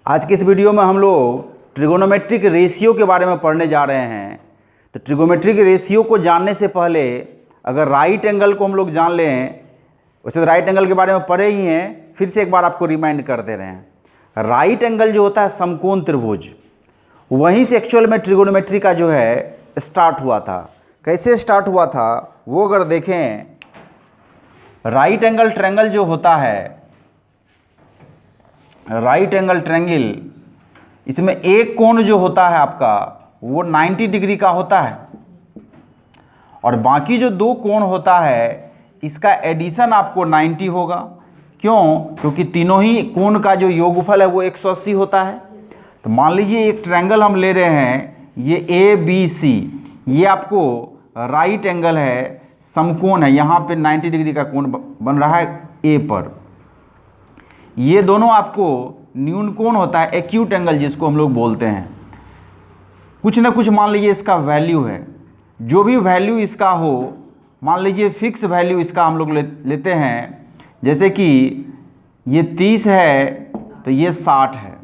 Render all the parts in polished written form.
आज के इस वीडियो में हम लोग ट्रिगोनोमेट्रिक रेशियो के बारे में पढ़ने जा रहे हैं। तो ट्रिगोनोमेट्रिक रेशियो को जानने से पहले अगर राइट एंगल को हम लोग जान लें, वैसे तो राइट एंगल के बारे में पढ़े ही हैं, फिर से एक बार आपको रिमाइंड कर दे रहे हैं। राइट एंगल जो होता है समकोण त्रिभुज, वहीं से एक्चुअल में ट्रिगोनोमेट्री का जो है स्टार्ट हुआ था। कैसे स्टार्ट हुआ था वो अगर देखें, राइट एंगल ट्रायंगल जो होता है, राइट एंगल ट्रायंगल, इसमें एक कोण जो होता है आपका वो 90 डिग्री का होता है और बाकी जो दो कोण होता है इसका एडिशन आपको 90 होगा। क्यों? क्योंकि तीनों ही कोण का जो योगफल है वो 180 होता है। तो मान लीजिए एक ट्रायंगल हम ले रहे हैं, ये ABC, ये आपको राइट एंगल है, समकोण है, यहाँ पे 90 डिग्री का कोण बन रहा है A पर। ये दोनों आपको न्यून कोण होता है, एक्यूट एंगल जिसको हम लोग बोलते हैं। कुछ ना कुछ मान लीजिए इसका वैल्यू है, जो भी वैल्यू इसका हो, मान लीजिए फिक्स वैल्यू इसका हम लोग लेते हैं, जैसे कि ये 30 है तो ये 60 है,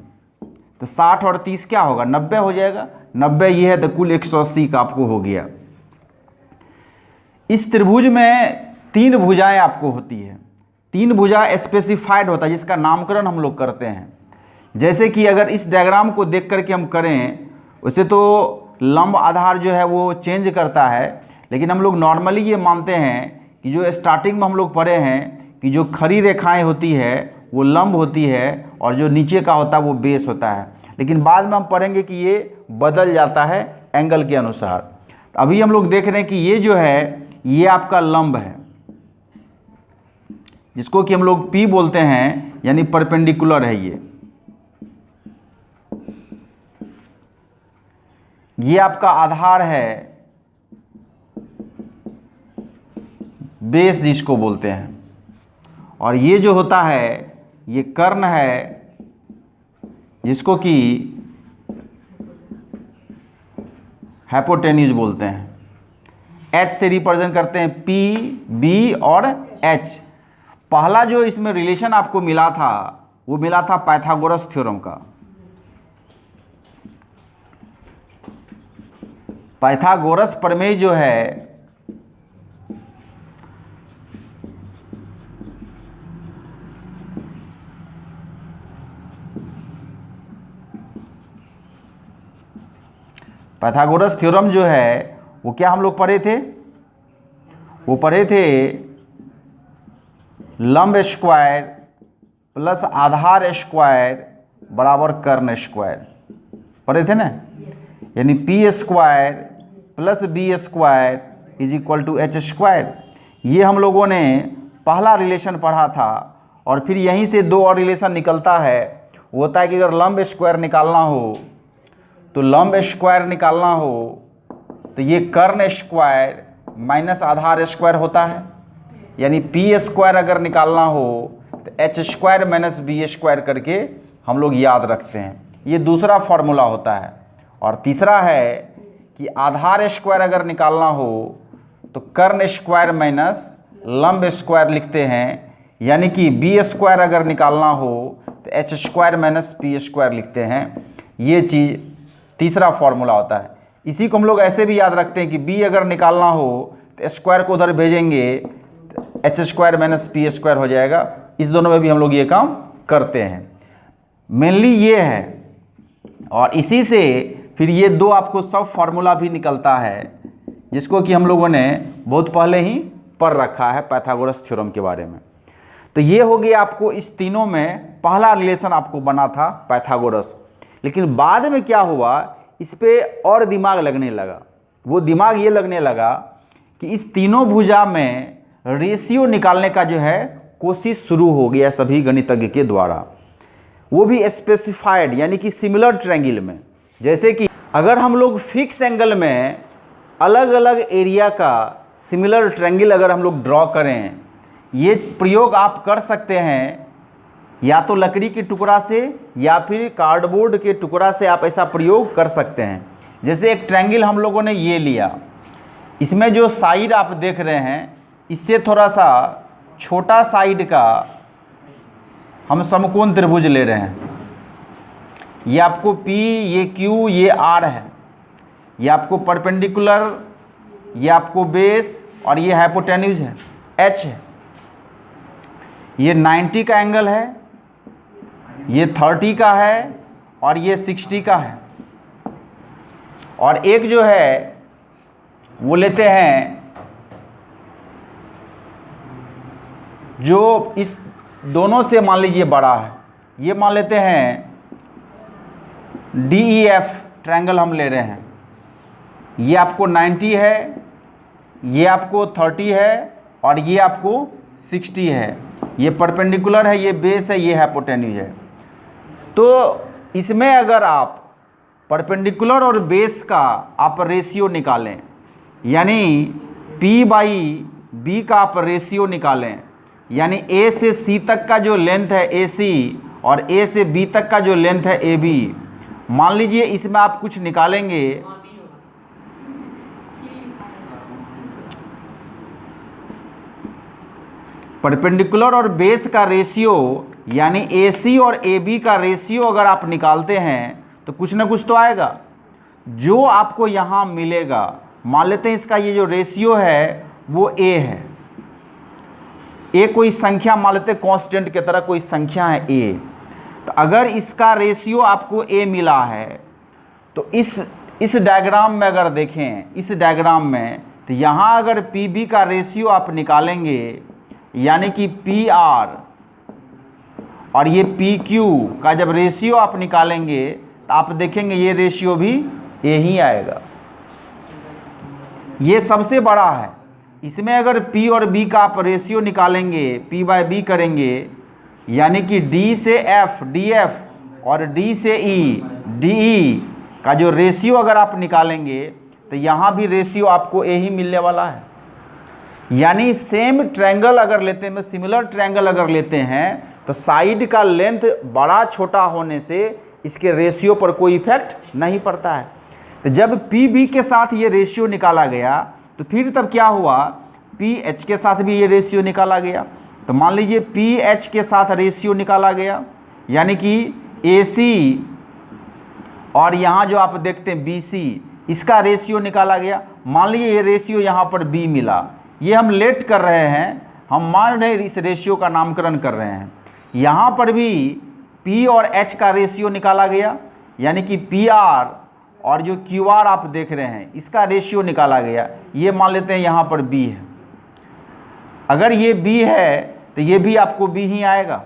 तो 60 और 30 क्या होगा, 90 हो जाएगा। 90 ये है तो कुल 180 का आपको हो गया। इस त्रिभुज में 3 भुजाएं आपको होती है, 3 भुजा स्पेसिफाइड होता है जिसका नामकरण हम लोग करते हैं। जैसे कि अगर इस डायग्राम को देख करके हम करें, वैसे तो लंब आधार जो है वो चेंज करता है, लेकिन हम लोग नॉर्मली ये मानते हैं कि जो स्टार्टिंग में हम लोग पढ़े हैं कि जो खड़ी रेखाएं होती है वो लंब होती है और जो नीचे का होता है वो बेस होता है। लेकिन बाद में हम पढ़ेंगे कि ये बदल जाता है एंगल के अनुसार। अभी हम लोग देख रहे हैं कि ये जो है ये आपका लंब है, जिसको कि हम लोग P बोलते हैं, यानी परपेंडिकुलर है। ये आपका आधार है, बेस जिसको बोलते हैं, और ये जो होता है ये कर्ण है, जिसको कि हाइपोटेन्यूज बोलते हैं। H से रिप्रेजेंट करते हैं P, B और H। पहला जो इसमें रिलेशन आपको मिला था वो मिला था पाइथागोरस थ्योरम का। पाइथागोरस प्रमेय जो है पाइथागोरस थ्योरम जो है वो क्या हम लोग पढ़े थे, वो पढ़े थे लंब स्क्वायर प्लस आधार स्क्वायर बराबर कर्ण स्क्वायर, पढ़े थे ना। यानी P square plus B square is equal to H square. ये हम लोगों ने पहला रिलेशन पढ़ा था और फिर यहीं से दो और रिलेशन निकलता है। वो होता है कि अगर लंब स्क्वायर निकालना हो तो लंब स्क्वायर निकालना हो तो ये कर्ण स्क्वायर माइनस आधार स्क्वायर होता है, यानी P स्क्वायर अगर निकालना हो तो H square minus B square करके हम लोग याद रखते हैं। ये दूसरा फॉर्मूला होता है। और तीसरा है कि आधार स्क्वायर अगर निकालना हो तो कर्ण स्क्वायर माइनस लंब स्क्वायर लिखते हैं, यानी कि B स्क्वायर अगर निकालना हो तो H square minus P square लिखते हैं। ये चीज़ तीसरा फॉर्मूला होता है। इसी को हम लोग ऐसे भी याद रखते हैं कि B अगर निकालना हो तो स्क्वायर को उधर भेजेंगे, H square minus P square हो जाएगा। इस दोनों में भी हम लोग ये काम करते हैं। मेनली ये है, और इसी से फिर ये दो आपको सब फार्मूला भी निकलता है, जिसको कि हम लोगों ने बहुत पहले ही पढ़ रखा है पाइथागोरस थ्योरम के बारे में। तो ये हो गया आपको इस तीनों में पहला रिलेशन आपको बना था पाइथागोरस। लेकिन बाद में क्या हुआ, इस पे और दिमाग लगने लगा। वो दिमाग ये लगने लगा कि इस तीनों भुजा में रेशियो निकालने का जो है कोशिश शुरू हो गया सभी गणितज्ञ के द्वारा, वो भी स्पेसिफाइड यानी कि सिमिलर ट्रायंगल में। जैसे कि अगर हम लोग फिक्स एंगल में अलग अलग एरिया का सिमिलर ट्रायंगल अगर हम लोग ड्रॉ करें, ये प्रयोग आप कर सकते हैं या तो लकड़ी के टुकड़ा से या फिर कार्डबोर्ड के टुकड़ा से आप ऐसा प्रयोग कर सकते हैं। जैसे एक ट्रायंगल हम लोगों ने ये लिया, इसमें जो साइड आप देख रहे हैं इससे थोड़ा सा छोटा साइड का हम समकोण त्रिभुज ले रहे हैं। ये आपको P, ये Q, ये R है, ये आपको परपेंडिकुलर, ये आपको बेस और ये हाइपोटेन्यूज है, H है। ये 90 का एंगल है, ये 30 का है और ये 60 का है। और एक जो है वो लेते हैं जो इस दोनों से मान लीजिए बड़ा है, ये मान लेते हैं DEF ट्रायंगल हम ले रहे हैं। ये आपको 90 है, ये आपको 30 है और ये आपको 60 है। ये परपेंडिकुलर है, ये बेस है, ये हाइपोटेन्यूज है। तो इसमें अगर आप परपेंडिकुलर और बेस का आप रेशियो निकालें, यानी P/B का आप रेशियो निकालें, यानी A से C तक का जो लेंथ है AC और A से B तक का जो लेंथ है AB, मान लीजिए इसमें आप कुछ निकालेंगे, परपेंडिकुलर और बेस का रेशियो यानी AC और AB का रेशियो अगर आप निकालते हैं तो कुछ ना कुछ तो आएगा। जो आपको यहाँ मिलेगा, मान लेते हैं इसका ये जो रेशियो है वो A है, A कोई संख्या मान लेते हैं, कांस्टेंट की तरह कोई संख्या है A। तो अगर इसका रेशियो आपको A मिला है तो इस डायग्राम में अगर देखें, इस डायग्राम में, तो यहाँ अगर PB का रेशियो आप निकालेंगे, यानी कि PR और ये PQ का जब रेशियो आप निकालेंगे तो आप देखेंगे ये रेशियो भी A ही आएगा। ये सबसे बड़ा है। इसमें अगर P और B का आप रेशियो निकालेंगे, P/B करेंगे, यानी कि D से F DF और D से E DE का जो रेशियो अगर आप निकालेंगे तो यहाँ भी रेशियो आपको A ही मिलने वाला है। यानी सेम ट्रायंगल अगर लेते हैं, सिमिलर ट्रायंगल अगर लेते हैं, तो साइड का लेंथ बड़ा छोटा होने से इसके रेशियो पर कोई इफेक्ट नहीं पड़ता है। तो जब PB के साथ ये रेशियो निकाला गया तो फिर तब क्या हुआ, PH के साथ भी ये रेशियो निकाला गया। तो मान लीजिए PH के साथ रेशियो निकाला गया, यानी कि AC और यहाँ जो आप देखते हैं BC, इसका रेशियो निकाला गया। मान लीजिए ये रेशियो यहाँ पर B मिला, ये हम लेट कर रहे हैं, हम मान रहे इस रेशियो का नामकरण कर रहे हैं। यहाँ पर भी P और H का रेशियो निकाला गया, यानी कि PR और जो QR आप देख रहे हैं इसका रेशियो निकाला गया। ये मान लेते हैं यहाँ पर B है, अगर ये B है तो ये भी आपको B ही आएगा।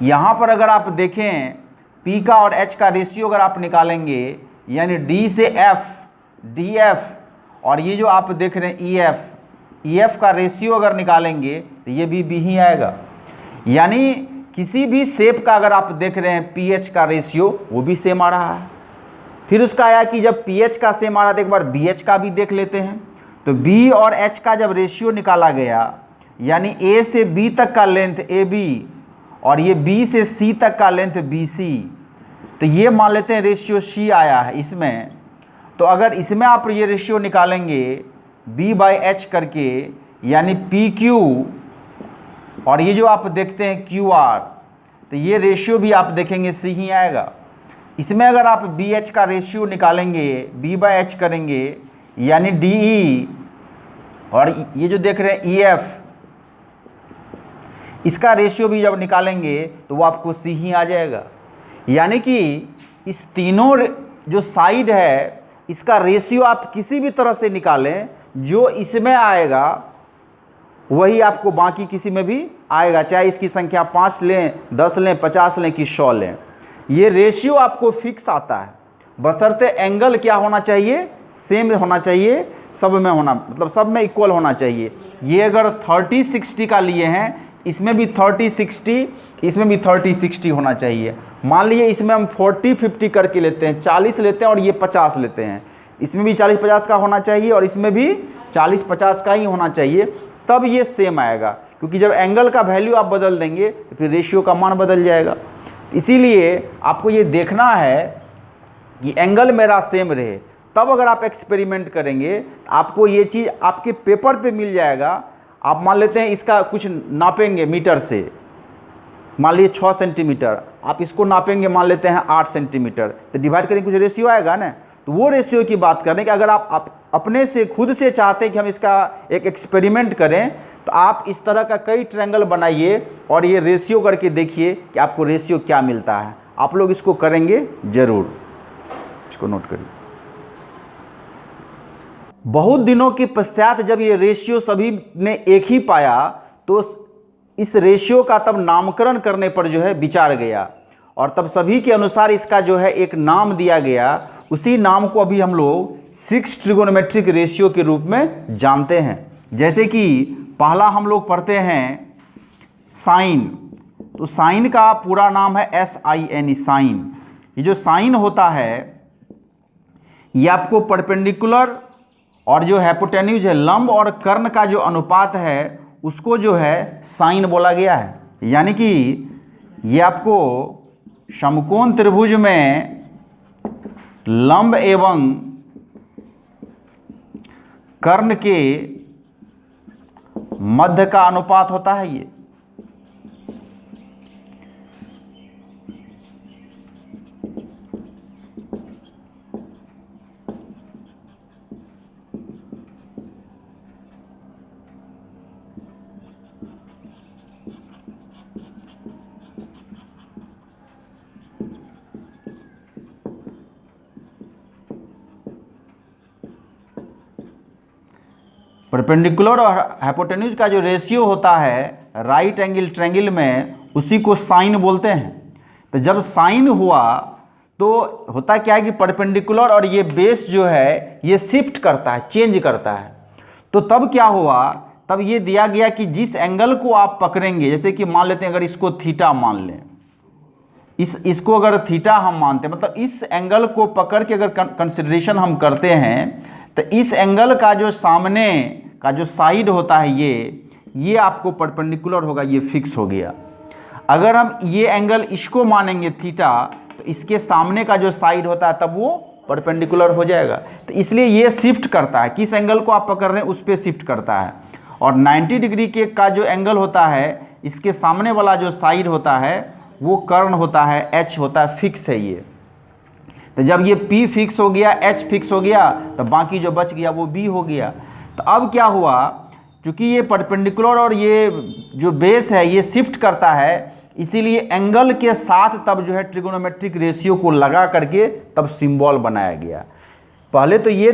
यहाँ पर अगर आप देखें P का और H का रेशियो अगर आप निकालेंगे, यानी D से F DF और ये जो आप देख रहे हैं EF का रेशियो अगर निकालेंगे तो ये भी B ही आएगा। यानी किसी भी शेप का अगर आप देख रहे हैं PH का रेशियो वो भी सेम आ रहा है। फिर उसका आया कि जब PH का सेम आ रहा था, एक बार BH का भी देख लेते हैं। तो B और H का जब रेशियो निकाला गया, यानी A से B तक का लेंथ AB और ये B से C तक का लेंथ BC, तो ये मान लेते हैं रेशियो C आया है इसमें। तो अगर इसमें आप ये रेशियो निकालेंगे B/H करके, यानी PQ और ये जो आप देखते हैं QR, तो ये रेशियो भी आप देखेंगे C ही आएगा। इसमें अगर आप BH का रेशियो निकालेंगे, B/H करेंगे, यानी DE और ये जो देख रहे हैं EF, इसका रेशियो भी जब निकालेंगे तो वो आपको C ही आ जाएगा। यानी कि इस तीनों जो साइड है इसका रेशियो आप किसी भी तरह से निकालें, जो इसमें आएगा वही आपको बाकी किसी में भी आएगा, चाहे इसकी संख्या 5 लें, 10 लें, 50 लें कि 100 लें। ये रेशियो आपको फिक्स आता है, बशर्ते एंगल क्या होना चाहिए, सेम होना चाहिए, सब में होना, मतलब सब में इक्वल होना चाहिए। ये अगर 30-60 का लिए हैं, इसमें भी 30-60, इसमें भी 30-60 होना चाहिए। मान लीजिए इसमें हम 40-50 करके लेते हैं, 40 लेते हैं और ये 50 लेते हैं, इसमें भी 40-50 का होना चाहिए और इसमें भी 40-50 का ही होना चाहिए, तब ये सेम आएगा। क्योंकि जब एंगल का वैल्यू आप बदल देंगे तो फिर रेशियो का मान बदल जाएगा। इसीलिए आपको ये देखना है कि एंगल मेरा सेम रहे, तब अगर आप एक्सपेरिमेंट करेंगे आपको ये चीज़ आपके पेपर पे मिल जाएगा। आप मान लेते हैं इसका कुछ नापेंगे मीटर से, मान लीजिए 6 सेंटीमीटर, आप इसको नापेंगे, मान लेते हैं 8 सेंटीमीटर, तो डिवाइड करेंगे कुछ रेशियो आएगा ना। तो वो रेशियो की बात कर रहे हैं कि अगर आप अपने से खुद से चाहते हैं कि हम इसका एक एक्सपेरिमेंट करें, तो आप इस तरह का कई ट्रायंगल बनाइए और ये रेशियो करके देखिए कि आपको रेशियो क्या मिलता है। आप लोग इसको करेंगे ज़रूर, इसको नोट करिए। बहुत दिनों के पश्चात जब ये रेशियो सभी ने एक ही पाया, तो इस रेशियो का तब नामकरण करने पर जो है विचार गया, और तब सभी के अनुसार इसका जो है एक नाम दिया गया। उसी नाम को अभी हम लोग 6 ट्रिगोनोमेट्रिक रेशियो के रूप में जानते हैं। जैसे कि पहला हम लोग पढ़ते हैं साइन, तो साइन का पूरा नाम है SIN, साइन। ये जो साइन होता है ये आपको परपेंडिकुलर और जो हाइपोटेन्यूज है, लंब और कर्ण का जो अनुपात है उसको जो है साइन बोला गया है। यानी कि ये आपको समकोण त्रिभुज में लंब एवं कर्ण के मध्य का अनुपात होता है ये। परपेंडिकुलर और हाइपोटेन्यूज का जो रेशियो होता है राइट एंगल ट्रायंगल में, उसी को साइन बोलते हैं। तो जब साइन हुआ तो होता क्या है कि परपेंडिकुलर और ये बेस जो है ये शिफ्ट करता है, चेंज करता है। तो तब क्या हुआ, तब ये दिया गया कि जिस एंगल को आप पकड़ेंगे, जैसे कि मान लेते हैं अगर इसको थीटा मान लें, इसको अगर थीटा हम मानते हैं, मतलब इस एंगल को पकड़ के अगर कंसिडरेशन हम करते हैं, तो इस एंगल का जो सामने का जो साइड होता है ये आपको परपेंडिकुलर होगा, ये फिक्स हो गया। अगर हम ये एंगल इसको मानेंगे थीटा, तो इसके सामने का जो साइड होता है तब वो परपेंडिकुलर हो जाएगा। तो इसलिए ये शिफ्ट करता है, किस एंगल को आप पकड़ रहे हैं उस पर शिफ्ट करता है। और 90 डिग्री के का जो एंगल होता है, इसके सामने वाला जो साइड होता है वो कर्ण होता है, H होता है, फिक्स है ये। तो जब ये P फिक्स हो गया, H फिक्स हो गया, तो बाकी जो बच गया वो B हो गया। तो अब क्या हुआ, क्योंकि ये परपेंडिकुलर और ये जो बेस है ये शिफ्ट करता है, इसीलिए एंगल के साथ तब जो है ट्रिगोनोमेट्रिक रेशियो को लगा करके तब सिंबल बनाया गया। पहले तो ये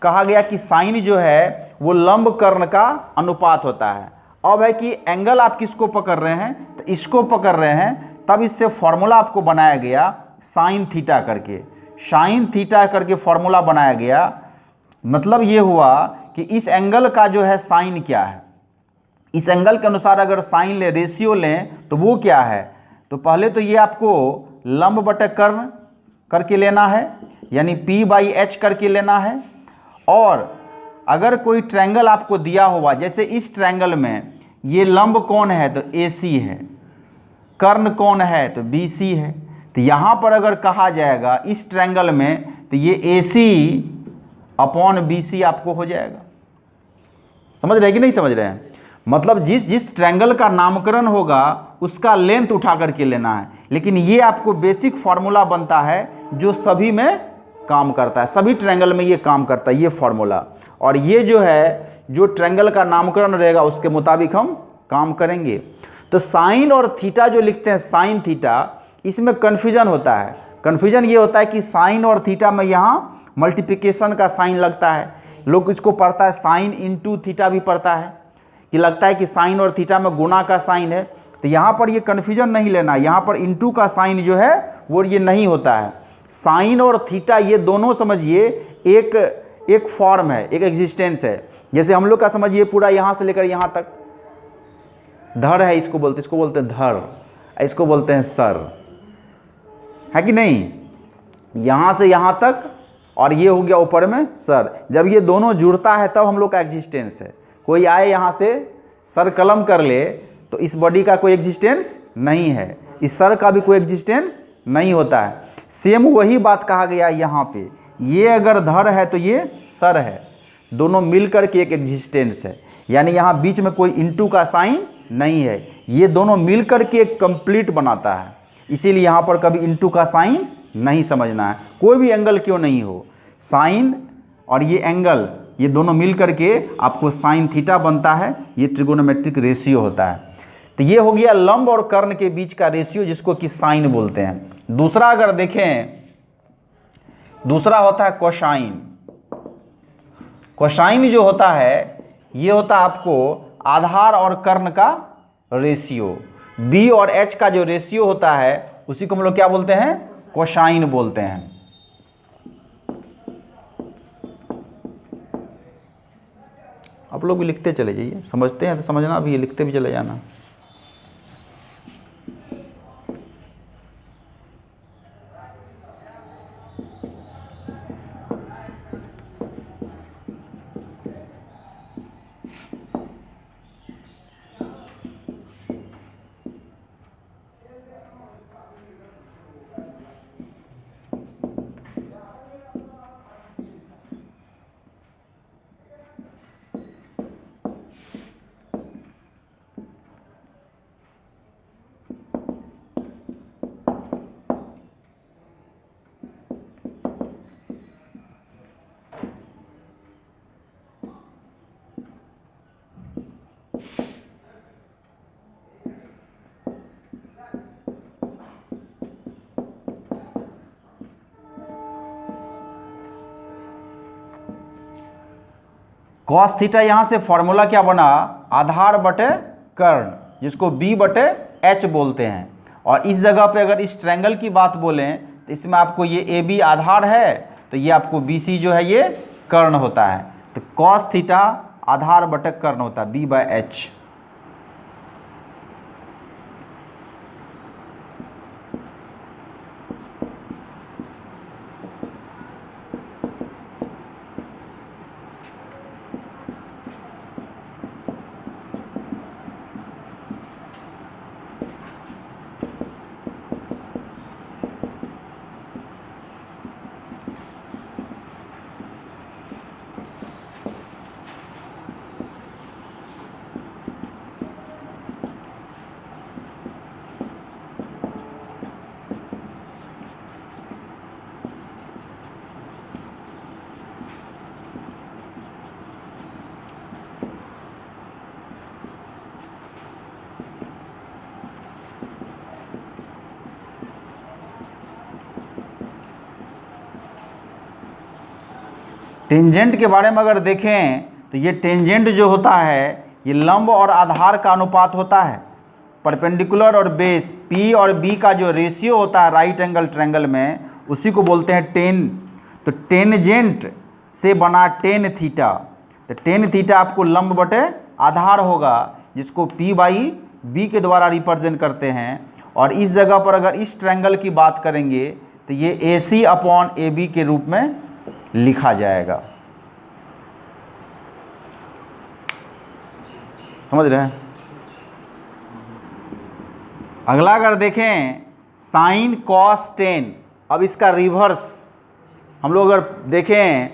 कहा गया कि साइन जो है वो लंब कर्ण का अनुपात होता है। अब है कि एंगल आप किसको पकड़ रहे हैं, तो इसको पकड़ रहे हैं, तब इससे फॉर्मूला आपको बनाया गया साइन थीटा करके, साइन थीटा करके फॉर्मूला बनाया गया। मतलब ये हुआ कि इस एंगल का जो है साइन क्या है, इस एंगल के अनुसार अगर साइन ले, रेशियो लें, तो वो क्या है। तो पहले तो ये आपको लंब बटे कर्ण करके लेना है, यानी P/H करके लेना है। और अगर कोई ट्रायंगल आपको दिया हुआ, जैसे इस ट्रायंगल में ये लंब कौन है तो AC है, कर्ण कौन है तो BC है। तो यहाँ पर अगर कहा जाएगा इस ट्रायंगल में, तो ये AC/BC आपको हो जाएगा। समझ रहे हैं कि नहीं समझ रहे हैं। मतलब जिस ट्रायंगल का नामकरण होगा उसका लेंथ उठा करके लेना है। लेकिन ये आपको बेसिक फार्मूला बनता है जो सभी में काम करता है, सभी ट्रायंगल में ये काम करता है, ये फार्मूला। और ये जो है जो ट्रायंगल का नामकरण रहेगा उसके मुताबिक हम काम करेंगे। तो साइन और थीटा जो लिखते हैं, साइन थीटा, इसमें कन्फ्यूजन होता है। कन्फ्यूजन ये होता है कि साइन और थीटा में यहाँ मल्टीप्लिकेशन का साइन लगता है, लोग इसको पढ़ता है साइन इंटू थीटा भी पढ़ता है, कि लगता है कि साइन और थीटा में गुना का साइन है। तो यहाँ पर ये कन्फ्यूजन नहीं लेना, यहाँ पर इंटू का साइन जो है वो ये नहीं होता है। साइन और थीटा ये दोनों समझिए एक फॉर्म है, एक एग्जिस्टेंस है। जैसे हम लोग का समझिए पूरा यहाँ से लेकर यहाँ तक धड़ है, इसको बोलते हैं धड़, इसको बोलते हैं सर, है कि नहीं। यहाँ से यहाँ तक और ये हो गया ऊपर में सर। जब ये दोनों जुड़ता है तब हम लोग का एग्जिस्टेंस है। कोई आए यहाँ से सर कलम कर ले तो इस बॉडी का कोई एग्जिस्टेंस नहीं है, इस सर का भी कोई एग्जिस्टेंस नहीं होता है। सेम वही बात कहा गया यहाँ पे, ये अगर धड़ है तो ये सर है, दोनों मिलकर के एक एग्जिस्टेंस है। यानी यहाँ बीच में कोई इंटू का साइन नहीं है, ये दोनों मिलकर के एक कंप्लीट बनाता है। इसीलिए यहाँ पर कभी इंटू का साइन नहीं समझना है, कोई भी एंगल क्यों नहीं हो, साइन और ये एंगल ये दोनों मिल करके आपको साइन थीटा बनता है, ये ट्रिगोनोमेट्रिक रेशियो होता है। तो ये हो गया लंब और कर्ण के बीच का रेशियो जिसको कि साइन बोलते हैं। दूसरा अगर देखें, दूसरा होता है कोसाइन। कोसाइन जो होता है ये होता है आपको आधार और कर्ण का रेशियो, बी और एच का जो रेशियो होता है उसी को हम लोग क्या बोलते हैं, कोसाइन बोलते हैं। आप लोग भी लिखते चले जाइए, समझते हैं तो समझना भी है, लिखते भी चले जाना। कॉस थीटा यहाँ से फॉर्मूला क्या बना, आधार बटे कर्ण, जिसको बी बटे एच बोलते हैं। और इस जगह पे अगर इस ट्रायंगल की बात बोलें तो इसमें आपको ये ए बी आधार है, तो ये आपको बी सी जो है ये कर्ण होता है। तो कॉस थीटा आधार बटे कर्ण होता है, बी बाय एच। टेंजेंट के बारे में अगर देखें तो ये टेंजेंट जो होता है ये लंब और आधार का अनुपात होता है। परपेंडिकुलर और बेस पी और बी का जो रेशियो होता है राइट एंगल ट्रायंगल में, उसी को बोलते हैं टेन। तो टेंजेंट से बना टेन थीटा, तो टेन थीटा आपको लंब बटे आधार होगा, जिसको पी बाई बी के द्वारा रिप्रेजेंट करते हैं। और इस जगह पर अगर इस ट्रायंगल की बात करेंगे तो ये ए सी अपॉन ए बी के रूप में लिखा जाएगा। समझ रहे हैं। अगला अगर देखें साइन कॉस टेन, अब इसका रिवर्स हम लोग अगर देखें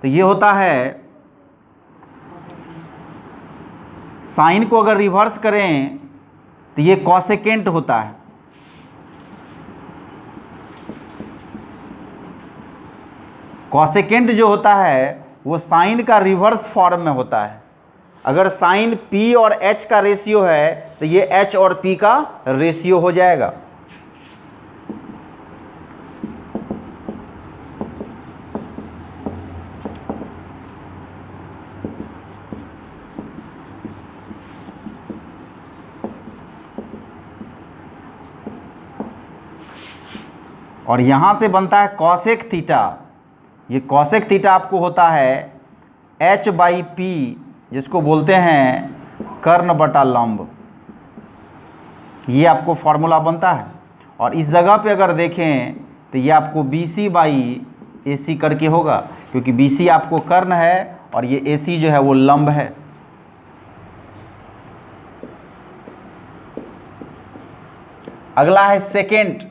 तो ये होता है, साइन को अगर रिवर्स करें तो ये कॉसेकेंट होता है। कॉसेकेंट जो होता है वो साइन का रिवर्स फॉर्म में होता है। अगर साइन पी और एच का रेशियो है तो ये एच और पी का रेशियो हो जाएगा। और यहां से बनता है कॉसेक थीटा। ये कॉसेक थीटा आपको होता है एच बाई पी, जिसको बोलते हैं कर्ण बटा लंब। ये आपको फॉर्मूला बनता है। और इस जगह पे अगर देखें तो ये आपको बी सी बाई ए सी करके होगा, क्योंकि बी सी आपको कर्ण है और ये ए सी जो है वो लंब है। अगला है सेकेंड।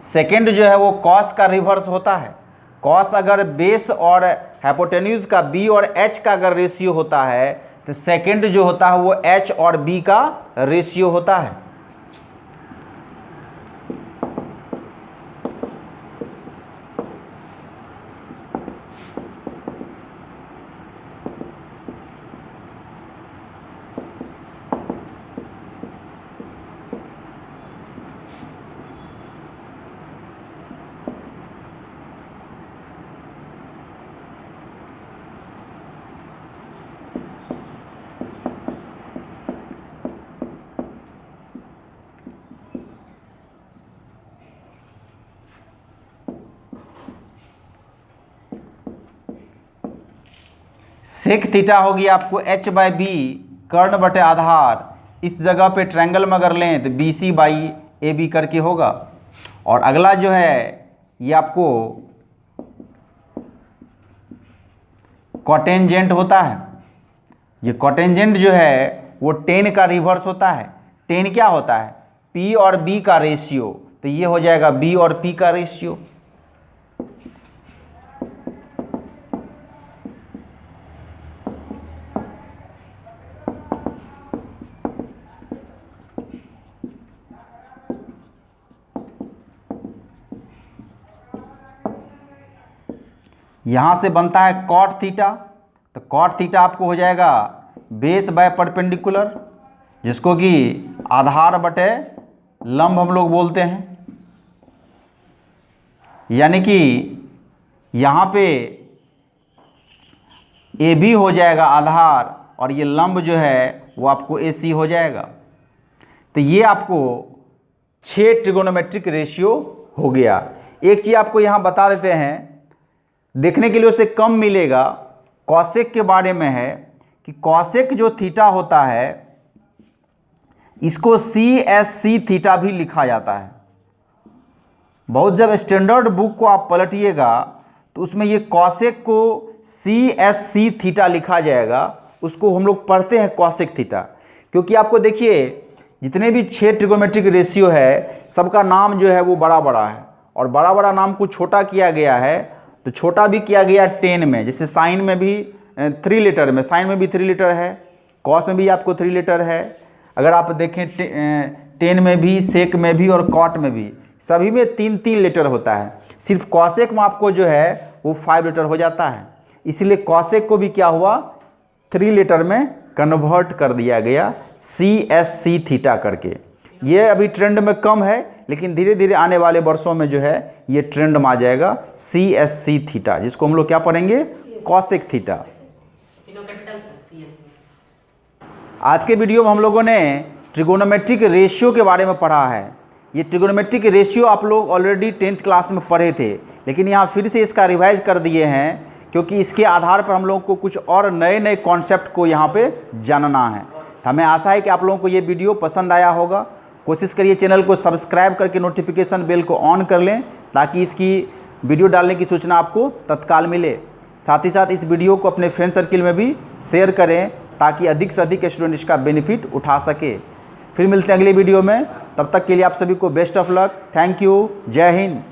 सेकेंड जो है वो कॉस का रिवर्स होता है। कॉस अगर बेस और हाइपोटेन्यूज का बी और एच का अगर रेशियो होता है तो सेकेंड जो होता है वो एच और बी का रेशियो होता है। सेक थीटा होगी आपको h/b कर्ण बटे आधार। इस जगह पे ट्रायंगल में अगर लें तो BC/AB करके होगा। और अगला जो है ये आपको कॉटेंजेंट होता है। ये कॉटेंजेंट जो है वो टेन का रिवर्स होता है। टेन क्या होता है? P और B का रेशियो, तो ये हो जाएगा B और P का रेशियो। यहाँ से बनता है कॉट थीटा, तो कॉट थीटा आपको हो जाएगा बेस बाय परपेंडिकुलर, जिसको कि आधार बटे लंब हम लोग बोलते हैं। यानी कि यहाँ पे AB हो जाएगा आधार और ये लंब जो है वो आपको AC हो जाएगा। तो ये आपको 6 ट्रिगोनोमेट्रिक रेशियो हो गया। एक चीज़ आपको यहाँ बता देते हैं, देखने के लिए उसे कम मिलेगा, कॉसेक के बारे में है कि कॉसेक जो थीटा होता है इसको CSC थीटा भी लिखा जाता है। बहुत जब स्टैंडर्ड बुक को आप पलटिएगा तो उसमें ये कॉसेक को CSC थीटा लिखा जाएगा, उसको हम लोग पढ़ते हैं कॉसेक थीटा। क्योंकि आपको देखिए जितने भी 6 ट्रिगोनोमेट्रिक रेशियो है सबका नाम जो है वो बड़ा बड़ा है, और बड़ा बड़ा नाम को छोटा किया गया है, तो छोटा भी किया गया 10 में। जैसे साइन में भी 3 लेटर में, साइन में भी 3 लेटर है, कॉस में भी आपको 3 लेटर है। अगर आप देखें 10 में भी, सेक में भी और कॉट में भी, सभी में 3-3 लेटर होता है। सिर्फ कॉसेक में आपको जो है वो 5 लेटर हो जाता है। इसलिए कॉसेक को भी क्या हुआ, 3 लेटर में कन्वर्ट कर दिया गया CSC थीटा करके। ये अभी ट्रेंड में कम है, लेकिन धीरे धीरे आने वाले वर्षों में जो है ये ट्रेंड में आ जाएगा CSC थीटा, जिसको हम लोग क्या पढ़ेंगे, कॉसेक थीटा। आज के वीडियो में हम लोगों ने ट्रिगोनोमेट्रिक रेशियो के बारे में पढ़ा है। ये ट्रिगोनोमेट्रिक रेशियो आप लोग ऑलरेडी 10th क्लास में पढ़े थे, लेकिन यहाँ फिर से इसका रिवाइज कर दिए हैं, क्योंकि इसके आधार पर हम लोगों को कुछ और नए नए कॉन्सेप्ट को यहाँ पे जानना है। हमें आशा है कि आप लोगों को ये वीडियो पसंद आया होगा। कोशिश करिए चैनल को सब्सक्राइब करके नोटिफिकेशन बेल को ऑन कर लें, ताकि इसकी वीडियो डालने की सूचना आपको तत्काल मिले। साथ ही साथ इस वीडियो को अपने फ्रेंड सर्किल में भी शेयर करें, ताकि अधिक से अधिक स्टूडेंट इसका बेनिफिट उठा सके। फिर मिलते हैं अगले वीडियो में, तब तक के लिए आप सभी को best of luck. Thank you. जय हिंद।